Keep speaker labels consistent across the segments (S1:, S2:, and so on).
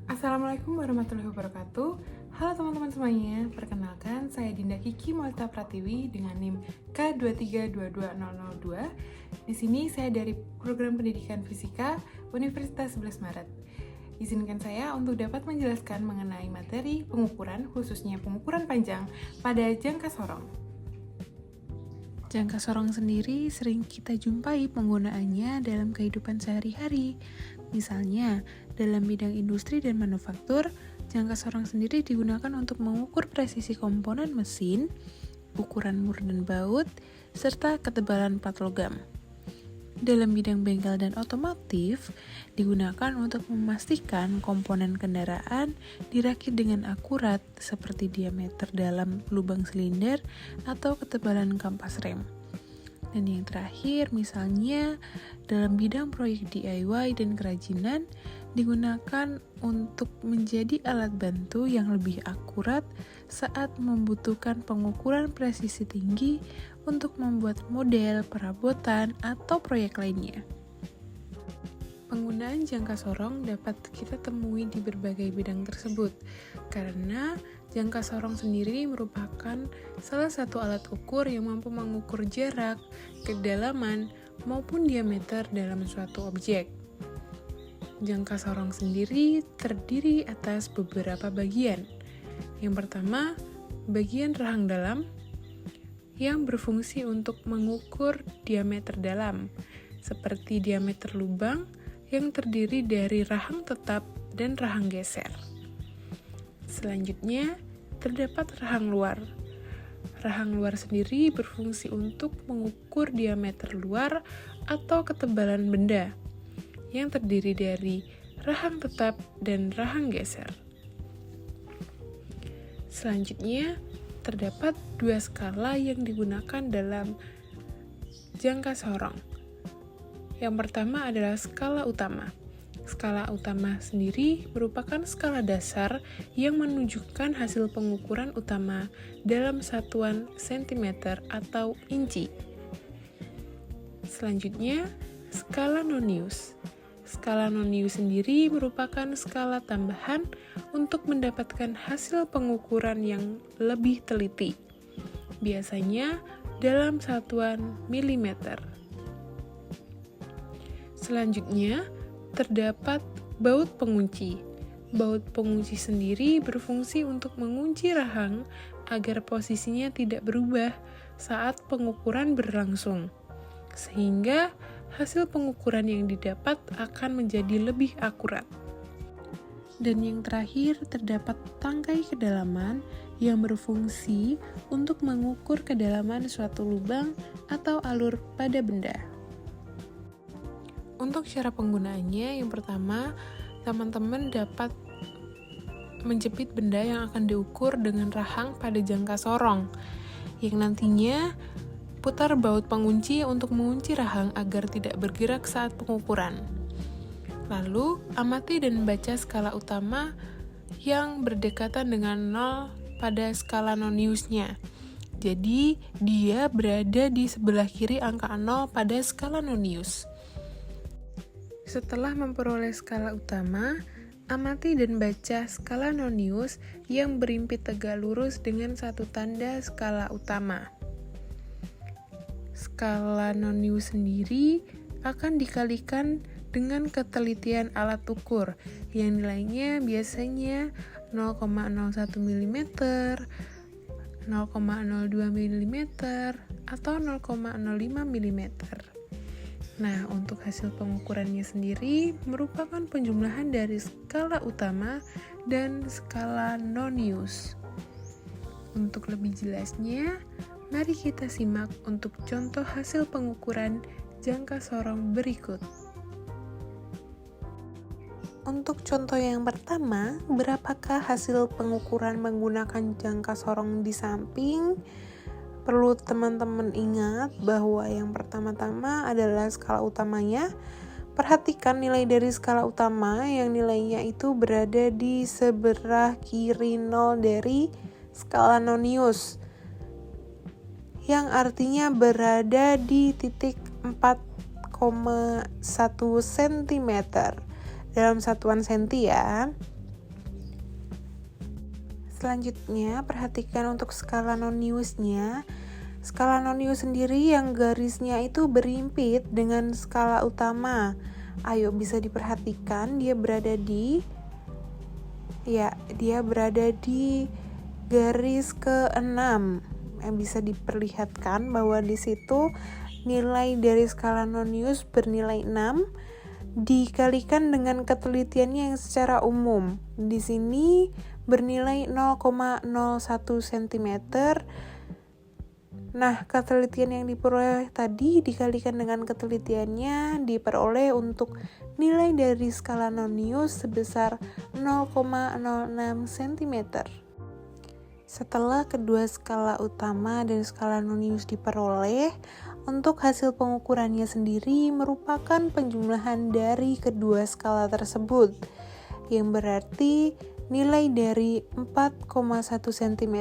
S1: Assalamualaikum warahmatullahi wabarakatuh. Halo teman-teman semuanya, perkenalkan saya Dinda Kiki Molta Pratiwi dengan NIM K2322002. Di sini saya dari Program Pendidikan Fisika Universitas 11 Maret. Izinkan saya untuk dapat menjelaskan mengenai materi pengukuran, khususnya pengukuran panjang pada jangka sorong.
S2: Jangka sorong sendiri sering kita jumpai penggunaannya dalam kehidupan sehari-hari. Misalnya, dalam bidang industri dan manufaktur, jangka sorong sendiri digunakan untuk mengukur presisi komponen mesin, ukuran mur dan baut, serta ketebalan plat logam. Dalam bidang bengkel dan otomotif, digunakan untuk memastikan komponen kendaraan dirakit dengan akurat seperti diameter dalam lubang silinder atau ketebalan kampas rem. Dan yang terakhir, misalnya dalam bidang proyek DIY dan kerajinan, digunakan untuk menjadi alat bantu yang lebih akurat saat membutuhkan pengukuran presisi tinggi untuk membuat model, perabotan, atau proyek lainnya. Penggunaan jangka sorong dapat kita temui di berbagai bidang tersebut, karena jangka sorong sendiri merupakan salah satu alat ukur yang mampu mengukur jarak, kedalaman, maupun diameter dalam suatu objek. Jangka sorong sendiri terdiri atas beberapa bagian. Yang pertama, bagian rahang dalam yang berfungsi untuk mengukur diameter dalam, seperti diameter lubang yang terdiri dari rahang tetap dan rahang geser. Selanjutnya, terdapat rahang luar. Rahang luar sendiri berfungsi untuk mengukur diameter luar atau ketebalan benda, yang terdiri dari rahang tetap dan rahang geser. Selanjutnya, terdapat dua skala yang digunakan dalam jangka sorong. Yang pertama adalah skala utama. Skala utama sendiri merupakan skala dasar yang menunjukkan hasil pengukuran utama dalam satuan sentimeter atau inci. Selanjutnya, skala nonius. Skala nonius sendiri merupakan skala tambahan untuk mendapatkan hasil pengukuran yang lebih teliti, biasanya dalam satuan milimeter. Selanjutnya, terdapat baut pengunci. Baut pengunci sendiri berfungsi untuk mengunci rahang agar posisinya tidak berubah saat pengukuran berlangsung, sehingga hasil pengukuran yang didapat akan menjadi lebih akurat. Dan yang terakhir, terdapat tangkai kedalaman yang berfungsi untuk mengukur kedalaman suatu lubang atau alur pada benda. Untuk cara penggunaannya, yang pertama, teman-teman dapat menjepit benda yang akan diukur dengan rahang pada jangka sorong, yang nantinya putar baut pengunci untuk mengunci rahang agar tidak bergerak saat pengukuran. Lalu, amati dan baca skala utama yang berdekatan dengan 0 pada skala noniusnya. Jadi, dia berada di sebelah kiri angka 0 pada skala nonius. Setelah memperoleh skala utama, amati dan baca skala nonius yang berimpit tegak lurus dengan satu tanda skala utama. Skala nonius sendiri akan dikalikan dengan ketelitian alat ukur yang nilainya biasanya 0,01 mm, 0,02 mm, atau 0,05 mm. Nah, untuk hasil pengukurannya sendiri merupakan penjumlahan dari skala utama dan skala nonius. Untuk lebih jelasnya, mari kita simak untuk contoh hasil pengukuran jangka sorong berikut. Untuk contoh yang pertama, berapakah hasil pengukuran menggunakan jangka sorong di samping? Perlu teman-teman ingat bahwa yang pertama-tama adalah skala utamanya. Perhatikan nilai dari skala utama yang nilainya itu berada di sebelah kiri 0 dari skala nonius, yang artinya berada di titik 4,1 cm dalam satuan senti ya. Selanjutnya, perhatikan untuk skala noniusnya. Skala nonius sendiri yang garisnya itu berimpit dengan skala utama. Ayo, bisa diperhatikan dia berada di garis ke-6. Bisa diperlihatkan bahwa di situ nilai dari skala nonius bernilai 6 dikalikan dengan ketelitiannya yang secara umum. Di sini bernilai 0,01 cm. Nah, ketelitian yang diperoleh tadi dikalikan dengan ketelitiannya diperoleh untuk nilai dari skala nonius sebesar 0,06 cm. Setelah kedua skala utama dan skala nonius diperoleh, untuk hasil pengukurannya sendiri merupakan penjumlahan dari kedua skala tersebut, yang berarti nilai dari 4,1 cm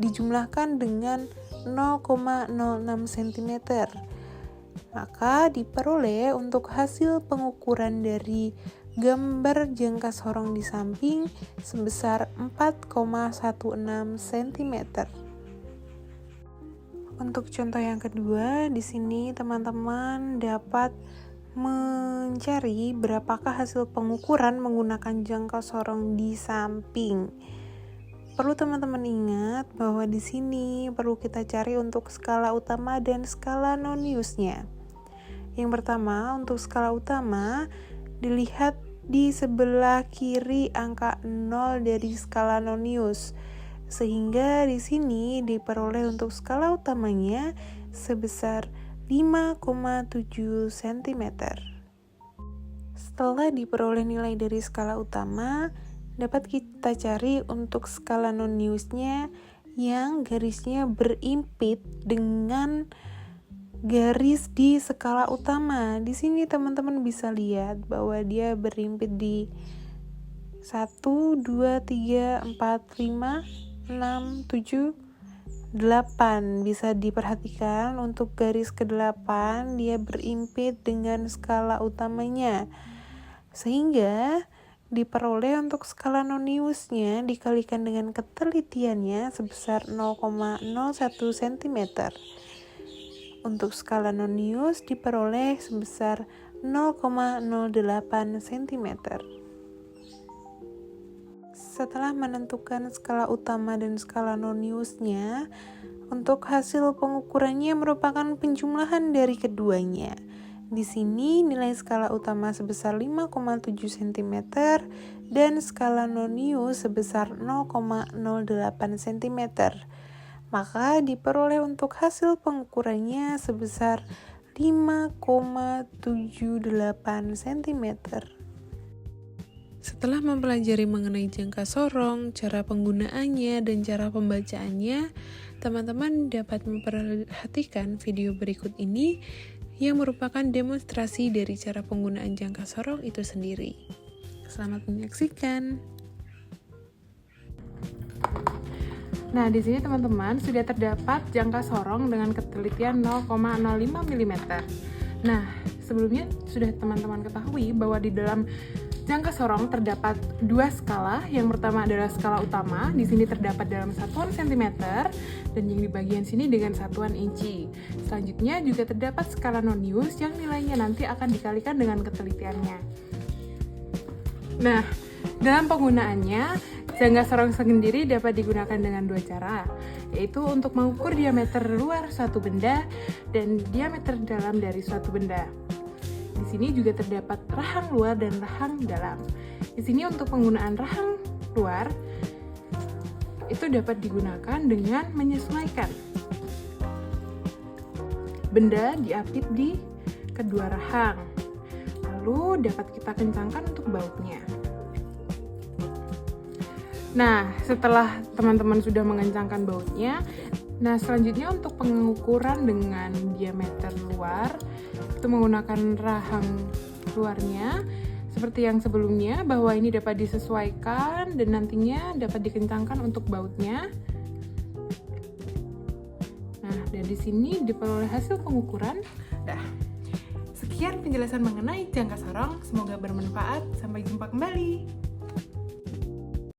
S2: dijumlahkan dengan 0,06 cm. Maka diperoleh untuk hasil pengukuran dari gambar jangka sorong di samping sebesar 4,16 cm. Untuk contoh yang kedua, di sini teman-teman dapat mencari berapakah hasil pengukuran menggunakan jangka sorong di samping. Perlu teman-teman ingat bahwa di sini perlu kita cari untuk skala utama dan skala noniusnya. Yang pertama, untuk skala utama dilihat di sebelah kiri angka 0 dari skala nonius, sehingga di sini diperoleh untuk skala utamanya sebesar 5,7 cm. Setelah diperoleh nilai dari skala utama, dapat kita cari untuk skala noniusnya yang garisnya berimpit dengan garis di skala utama. Di sini teman-teman bisa lihat bahwa dia berimpit di 1, 2, 3, 4, 5, 6, 7, 8. Bisa diperhatikan untuk garis ke-8 dia berimpit dengan skala utamanya, sehingga diperoleh untuk skala noniusnya dikalikan dengan ketelitiannya sebesar 0,01 cm. Untuk skala nonius diperoleh sebesar 0,08 cm. Setelah menentukan skala utama dan skala noniusnya, untuk hasil pengukurannya merupakan penjumlahan dari keduanya. Di sini nilai skala utama sebesar 5,7 cm dan skala nonius sebesar 0,08 cm. Maka diperoleh untuk hasil pengukurannya sebesar 5,78 cm. Setelah mempelajari mengenai jangka sorong, cara penggunaannya, dan cara pembacaannya, teman-teman dapat memperhatikan video berikut ini yang merupakan demonstrasi dari cara penggunaan jangka sorong itu sendiri. Selamat menyaksikan.
S1: Nah, di sini teman-teman sudah terdapat jangka sorong dengan ketelitian 0,05 mm. Nah, sebelumnya sudah teman-teman ketahui bahwa di dalam jangka sorong terdapat dua skala. Yang pertama adalah skala utama, di sini terdapat dalam satuan cm, dan yang di bagian sini dengan satuan inci. Selanjutnya juga terdapat skala nonius yang nilainya nanti akan dikalikan dengan ketelitiannya. Nah, dalam penggunaannya, jangka sorong sendiri dapat digunakan dengan dua cara, yaitu untuk mengukur diameter luar suatu benda dan diameter dalam dari suatu benda. Di sini juga terdapat rahang luar dan rahang dalam. Di sini untuk penggunaan rahang luar itu dapat digunakan dengan menyesuaikan benda diapit di kedua rahang. Lalu dapat kita kencangkan untuk bautnya. Nah, setelah teman-teman sudah mengencangkan bautnya, nah selanjutnya untuk pengukuran dengan diameter luar, itu menggunakan rahang luarnya, seperti yang sebelumnya, bahwa ini dapat disesuaikan dan nantinya dapat dikencangkan untuk bautnya. Nah, dari sini diperoleh hasil pengukuran. Sekian penjelasan mengenai jangka sorong, semoga bermanfaat. Sampai jumpa kembali.